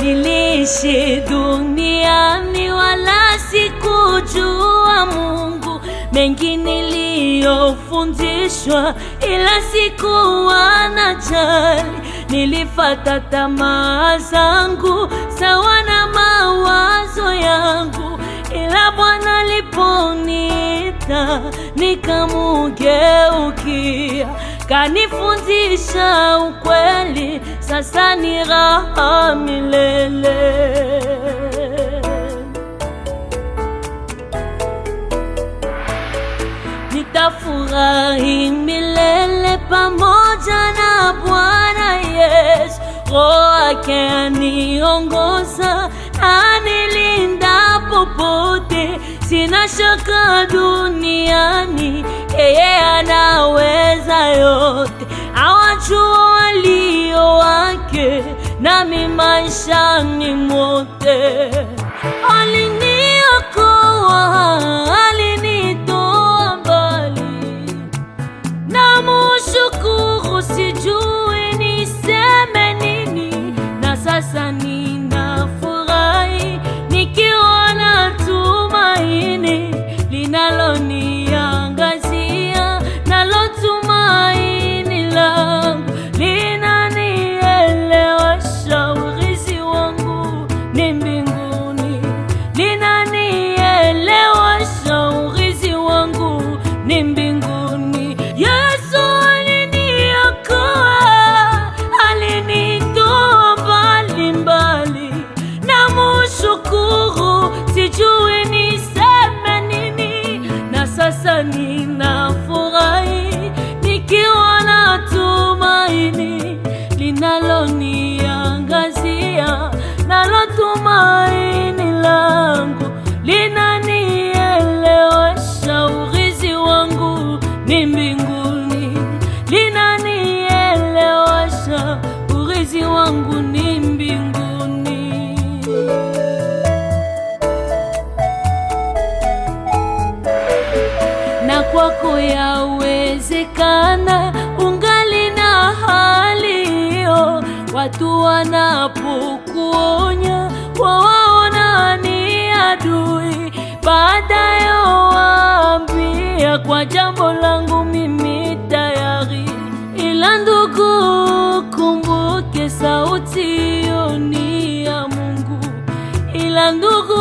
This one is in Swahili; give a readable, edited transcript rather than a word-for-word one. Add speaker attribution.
Speaker 1: Niliishi duniani wala sikujua Mungu, mengi niliyofundishwa ila sikuwa najali. Nilifata tamaa zangu sawa na mawazo yangu, ila Bwana aliponiita nikamugeukia, kanifundisha ukweli, sasa ni raha milele. Nitafurahi milele pamoja na Bwana Yesu. Roho yake aniongoza, anilinda popote. Sina shaka duniani, yeye anaweza yote. Awajua walio wake, nami maishani mwote. Aliniokoa, alinitoa mbali, namushukuru sijui niseme nini. Na sasa ninafurahi nikiwa na tumaini linaloniangazia, nalo tumaini langu linanielewesha. Urithi wangu ni mbinguni, linanielewesha. Urithi wangu ni mbinguni. Yesu aliniokoa, alinitoa mbali mbali, namushukuru sijui niseme nini. Na sasa ninafurahi nikiwa na tumaini linaloniangazia, nalo tumaini langu linanielewesha. Urithi wangu ni mbinguni, linanielewesha. Urithi wangu ni mbinguni. Na kwako yawezekana ungali na hali hiyo, watu wanapokuonya wawaona ni adui, baadaye waambia kwa jambo langu mimi tayari. Ila ndugu, kumbuke sauti hiyo ni ya Mungu. Ila ndugu,